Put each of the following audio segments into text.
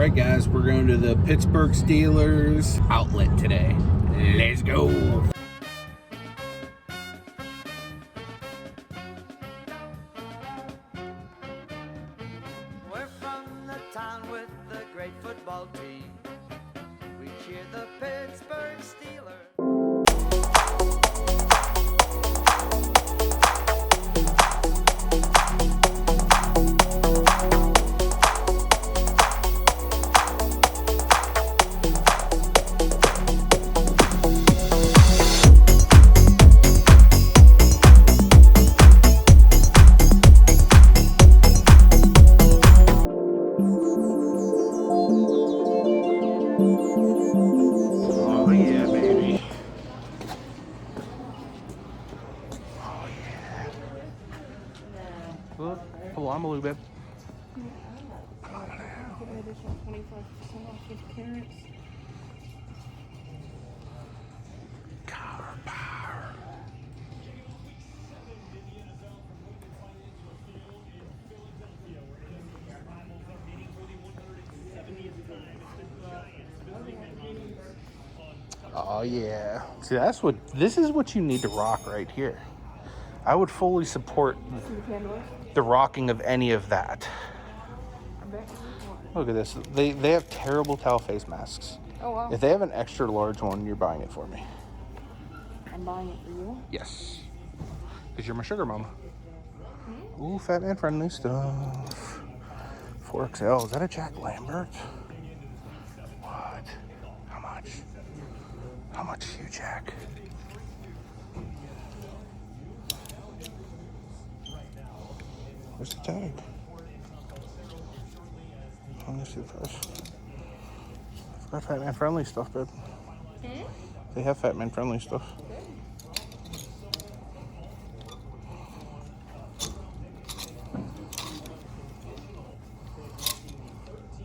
Alright guys, we're going to the Pittsburgh Steelers outlet today. Let's go! We're from the town with the great football team. We cheer the Pittsburgh Steelers. Oh yeah, baby. Oh yeah. Look, pull on a little bit. Additional 25% off with clearance. Car power. Oh yeah. See, this is what you need to rock right here. I would fully support the rocking of any of that. Look at this. They have terrible towel face masks. Oh wow. If they have an extra large one, you're buying it for me. I'm buying it for you. Yes. Because you're my sugar mama. Ooh, fat man friendly stuff. 4XL. Is that a Jack Lambert? What? How much? How much is you, Jack? Where's the tag? Let me see the price. I've got fat man friendly stuff, babe. They have fat man friendly stuff.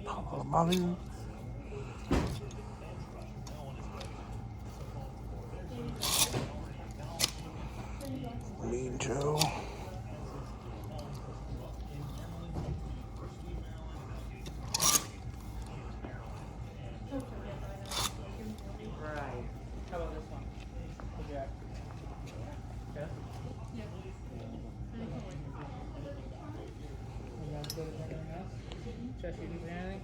Oh, mommy. Mean Joe. How about this one? Jack. Yeah? Yeah. You guys good at anything else? Jesse, you need anything?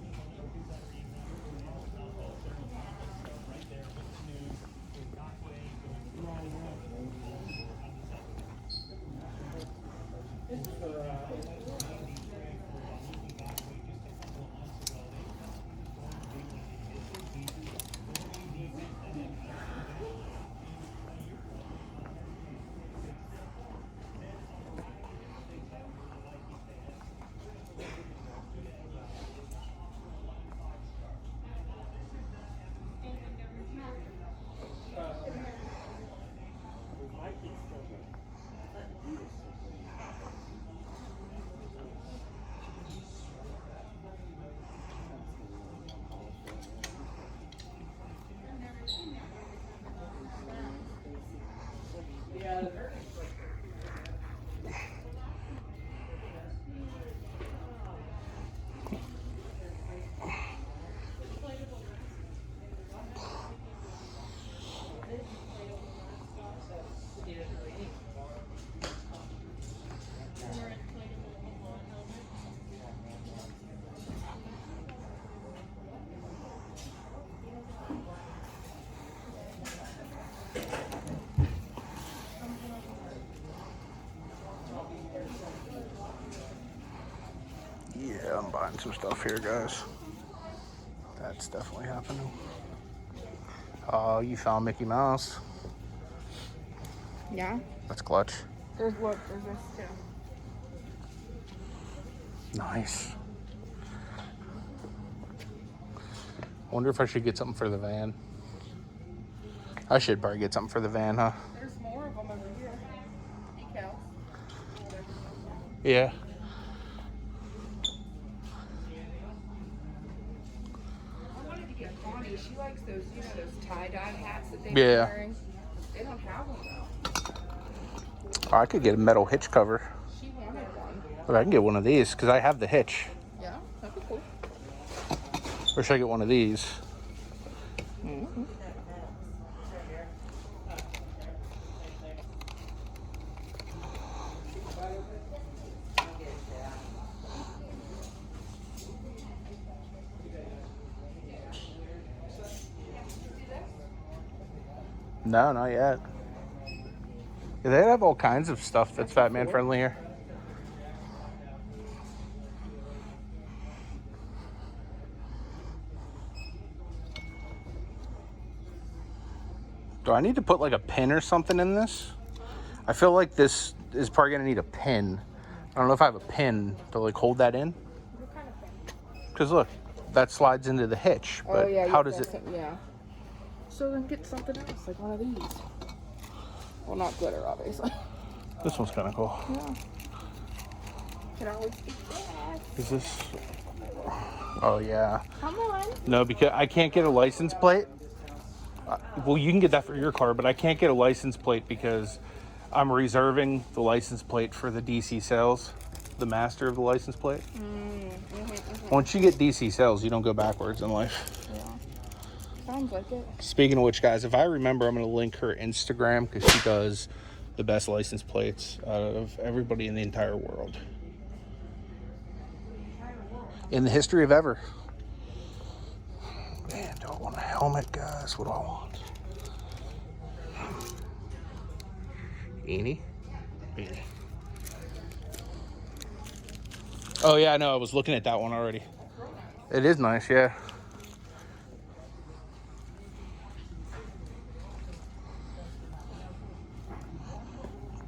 This is for, Yeah, I'm buying some stuff here, guys. That's definitely happening. Oh, you found Mickey Mouse. Yeah. That's clutch. There's this too. Nice. Wonder if I should get something for the van. I should probably get something for the van, huh? There's more of them over here. Decals. Yeah. I wanted to get Bonnie. She likes those, you know, those tie-dye hats that they've Yeah. been wearing. They don't have them though. Oh, I could get a metal hitch cover. She wanted one. But I can get one of these because I have the hitch. Yeah, that'd be cool. Or should I get one of these? Mm-hmm. No, not yet. Yeah, they have all kinds of stuff that's fat man friendly here. Do I need to put like a pin or something in this? I feel like this is probably gonna need a pin. I don't know if I have a pin to like hold that in. What kind of thing? Because look, that slides into the hitch. But Oh, yeah. how does it? Yeah. So then get something else, like one of these. Well, not glitter, obviously. This one's kind of cool. Yeah. Can always be that. Is this? Oh yeah. Come on. No, because I can't get a license plate. Well, you can get that for your car, but I can't get a license plate because I'm reserving the license plate for the DC sales, the master of the license plate. Once you get DC sales, you don't go backwards in life. Yeah. Sounds like it. Speaking of which, guys, if I remember, I'm going to link her Instagram because she does the best license plates out of everybody in the entire world. In the history of ever. Man, do I want a helmet, guys? What do I want? Beanie? Beanie. Oh, yeah, I know. I was looking at that one already. It is nice, yeah.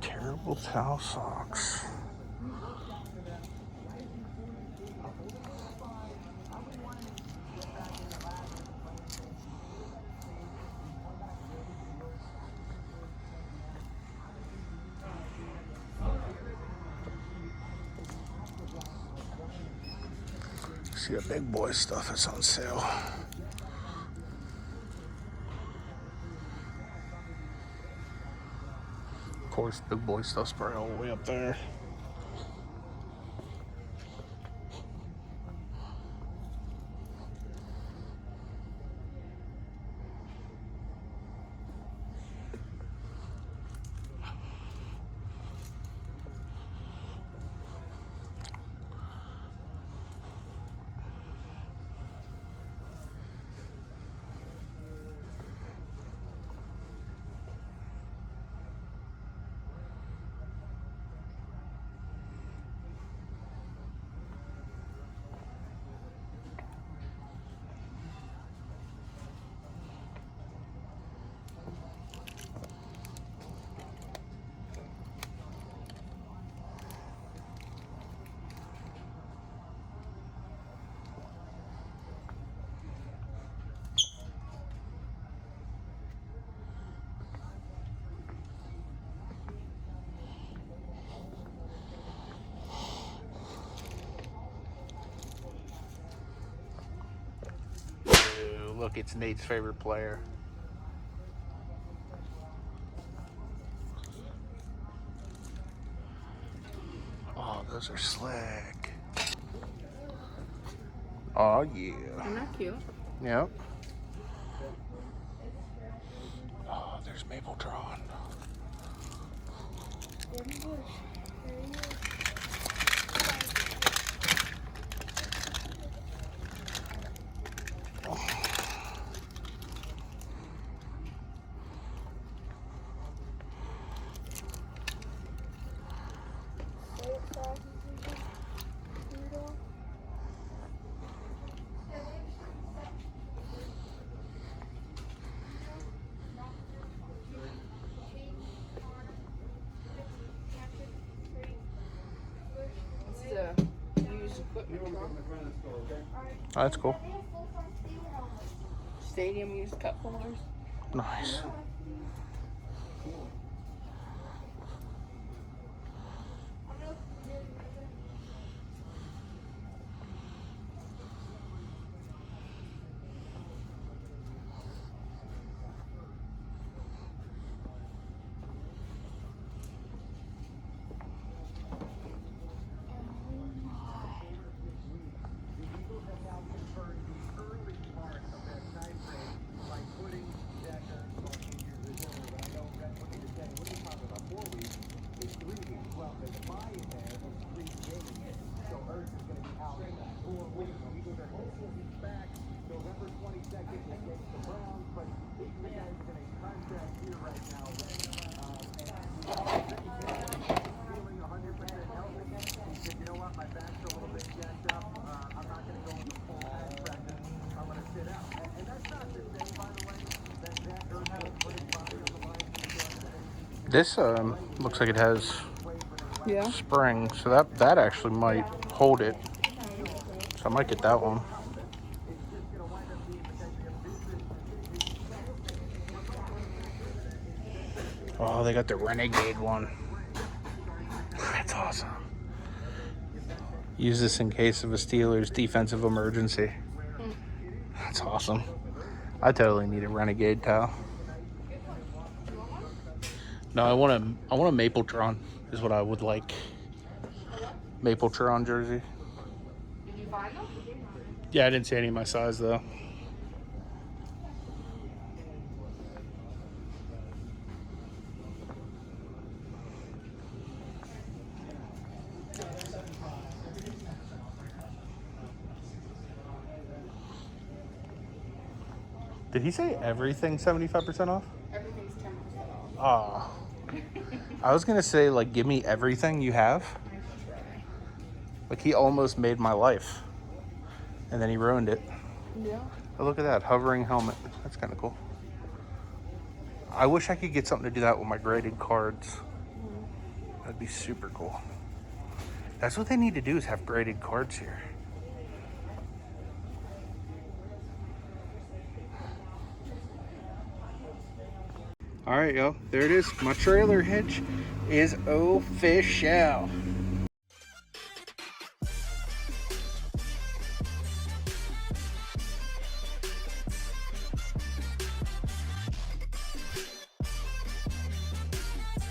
Terrible towel socks. See the big boy stuff that's on sale. Of course, big boy stuff's probably all the way up there. Ooh, look, it's Nate's favorite player. Oh, those are slick. Oh, yeah. Isn't that cute? Yep. Oh, there's Maple drawn. It's the used equipment truck. Oh, that's cool. Stadium used cup holders. Nice. This looks like it has Yeah. spring, so that actually might hold it. So I might get that one. Oh, they got the Renegade one. That's awesome. Use this in case of a Steelers defensive emergency. That's awesome. I totally need a Renegade towel. No, I want a Mapletron is what I would like. Mapletron jersey. Did you find them? Yeah, I didn't see any of my size though. Did he say everything 75% off? Everything's 10% off. Ah. I was gonna say, like, give me everything you have. Like, he almost made my life. And then he ruined it. Yeah. Oh, look at that, hovering helmet. That's kind of cool. I wish I could get something to do that with my graded cards. That'd be super cool. That's what they need to do, is have graded cards here. All right, yo, there it is. My trailer hitch is official.